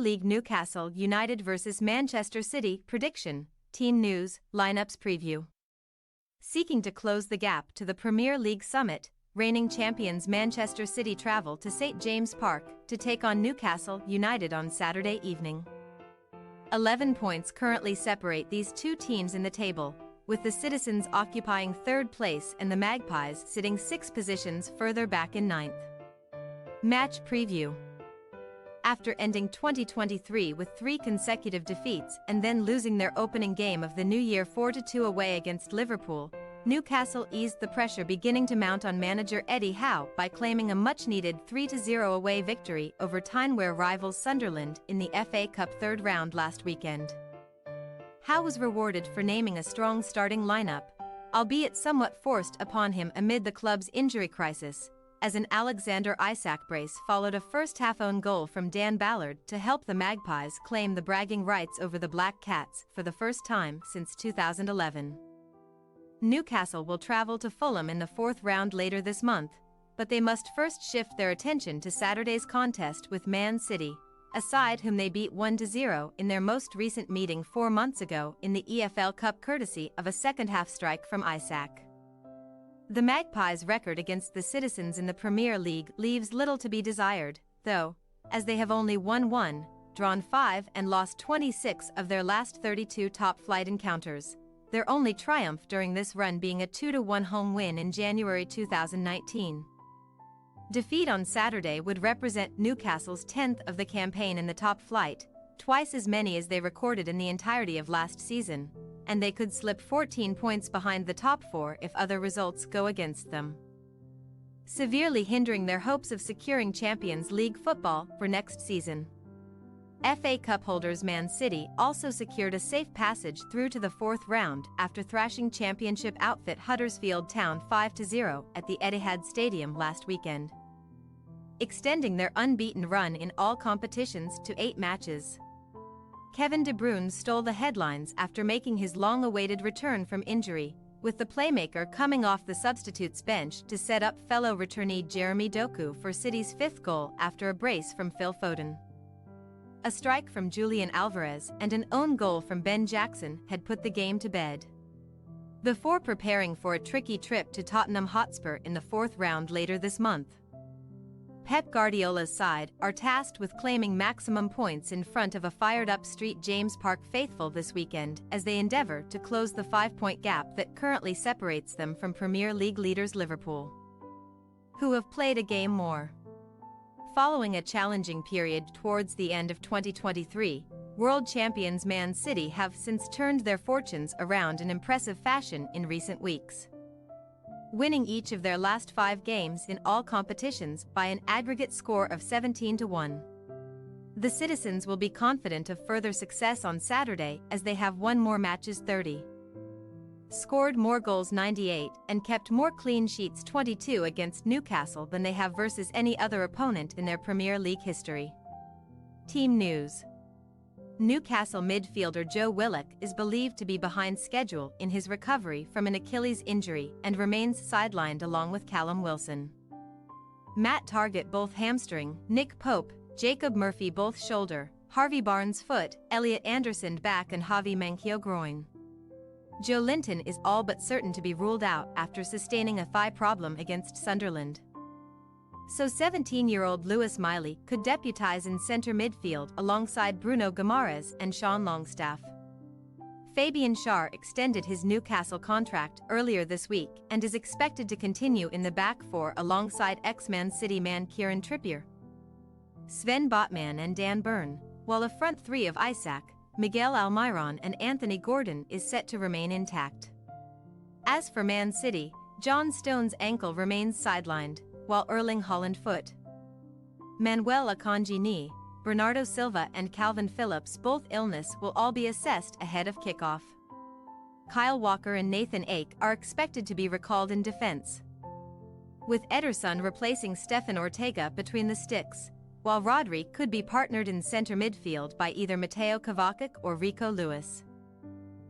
League Newcastle United vs Manchester City prediction, team news, lineups preview. Seeking to close the gap to the Premier League summit, reigning champions Manchester City travel to St James Park to take on Newcastle United on Saturday evening. 11 points currently separate these two teams in the table, with the Citizens occupying third place and the Magpies sitting 6 positions further back in ninth. Match preview. After ending 2023 with 3 consecutive defeats and then losing their opening game of the new year 4-2 away against Liverpool, Newcastle eased the pressure beginning to mount on manager Eddie Howe by claiming a much-needed 3-0 away victory over Tyne-ware rivals Sunderland in the FA Cup third round last weekend. Howe was rewarded for naming a strong starting lineup, albeit somewhat forced upon him amid the club's injury crisis, as an Alexander Isak brace followed a first-half own goal from Dan Ballard to help the Magpies claim the bragging rights over the Black Cats for the first time since 2011. Newcastle will travel to Fulham in the 4th round later this month, but they must first shift their attention to Saturday's contest with Man City, a side whom they beat 1-0 in their most recent meeting 4 months ago in the EFL Cup courtesy of a second-half strike from Isak. The Magpies' record against the Citizens in the Premier League leaves little to be desired, though, as they have only won 1, drawn 5 and lost 26 of their last 32 top-flight encounters, their only triumph during this run being a 2-1 home win in January 2019. Defeat on Saturday would represent Newcastle's 10th of the campaign in the top flight, twice as many as they recorded in the entirety of last season, and they could slip 14 points behind the top 4 if other results go against them, severely hindering their hopes of securing Champions League football for next season. FA Cup holders Man City also secured a safe passage through to the 4th round after thrashing Championship outfit Huddersfield Town 5-0 at the Etihad Stadium last weekend, extending their unbeaten run in all competitions to 8 matches. Kevin De Bruyne stole the headlines after making his long-awaited return from injury, with the playmaker coming off the substitutes bench to set up fellow returnee Jeremy Doku for City's 5th goal after a brace from Phil Foden. A strike from Julian Alvarez and an own goal from Ben Jackson had put the game to bed, before preparing for a tricky trip to Tottenham Hotspur in the 4th round later this month. Pep Guardiola's side are tasked with claiming maximum points in front of a fired-up St James Park faithful this weekend as they endeavour to close the 5-point gap that currently separates them from Premier League leaders Liverpool, who have played a game more. Following a challenging period towards the end of 2023, world champions Man City have since turned their fortunes around in impressive fashion in recent weeks, winning each of their last 5 games in all competitions by an aggregate score of 17-1. The Citizens will be confident of further success on Saturday as they have won more matches 30, scored more goals 98 and kept more clean sheets 22 against Newcastle than they have versus any other opponent in their Premier League history. Team news. Newcastle midfielder Joe Willock is believed to be behind schedule in his recovery from an Achilles injury and remains sidelined along with Callum Wilson, Matt Targett both hamstring, Nick Pope, Jacob Murphy both shoulder, Harvey Barnes foot, Elliot Anderson back and Javi Manquillo groin. Joe Linton is all but certain to be ruled out after sustaining a thigh problem against Sunderland, so 17-year-old Lewis Miley could deputise in centre midfield alongside Bruno Guimaraes and Sean Longstaff. Fabian Schär extended his Newcastle contract earlier this week and is expected to continue in the back 4 alongside ex-Man City man Kieran Trippier, Sven Botman and Dan Burn, while a front 3 of Isak, Miguel Almiron and Anthony Gordon is set to remain intact. As for Man City, John Stones' ankle remains sidelined, while Erling Haaland foot, Manuel Akanji knee, Bernardo Silva and Calvin Phillips both illness will all be assessed ahead of kickoff. Kyle Walker and Nathan Ake are expected to be recalled in defense, with Ederson replacing Stefan Ortega between the sticks, while Rodri could be partnered in centre midfield by either Mateo Kovacic or Rico Lewis.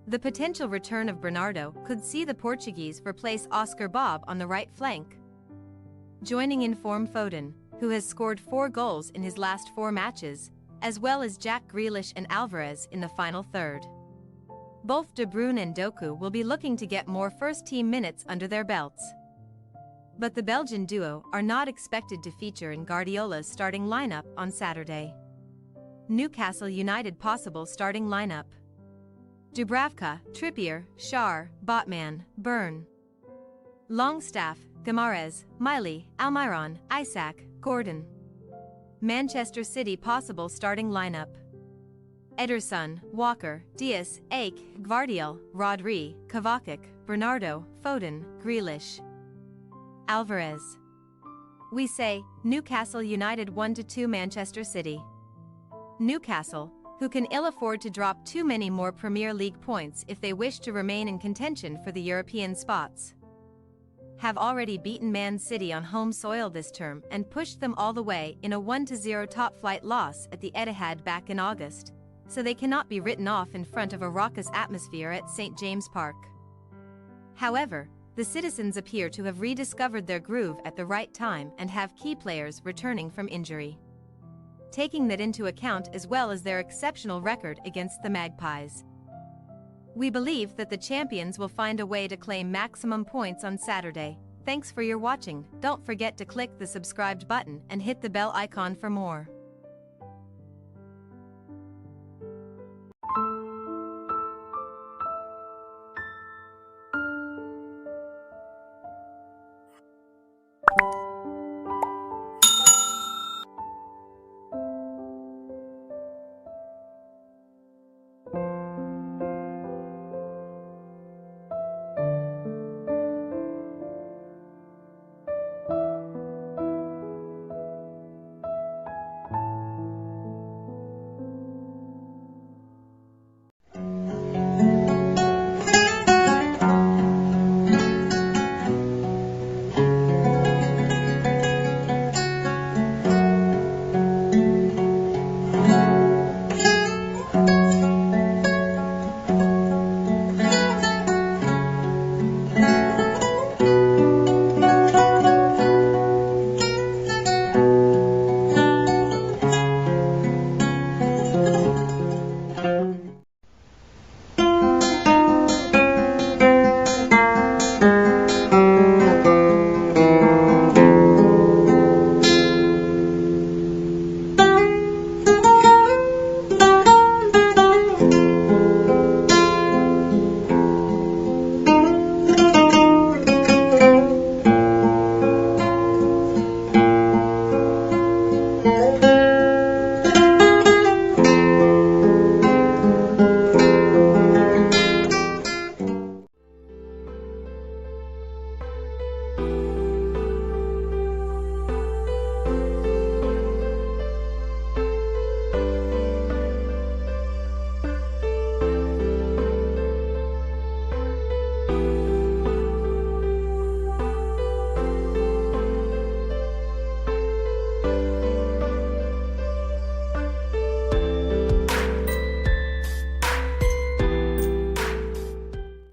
The potential return of Bernardo could see the Portuguese replace Oscar Bob on the right flank, joining in form Foden, who has scored 4 goals in his last 4 matches, as well as Jack Grealish and Alvarez in the final third. Both De Bruyne and Doku will be looking to get more first-team minutes under their belts. But the Belgian duo are not expected to feature in Guardiola's starting lineup on Saturday. Newcastle United possible starting lineup: Dubravka, Trippier, Schär, Botman, Byrne, Longstaff, Guimaraes, Miley, Almiron, Isak, Gordon. Manchester City possible starting lineup: Ederson, Walker, Dias, Ake, Gvardiol, Rodri, Kovacic, Bernardo, Foden, Grealish, Alvarez. We say, Newcastle United 1-2 Manchester City. Newcastle, who can ill afford to drop too many more Premier League points if they wish to remain in contention for the European spots, have already beaten Man City on home soil this term and pushed them all the way in a 1-0 top-flight loss at the Etihad back in August, so they cannot be written off in front of a raucous atmosphere at St. James Park. However, the citizens appear to have rediscovered their groove at the right time and have key players returning from injury. Taking that into account as well as their exceptional record against the Magpies, we believe that the champions will find a way to claim maximum points on Saturday. Thanks for your watching. Don't forget to click the subscribed button and hit the bell icon for more.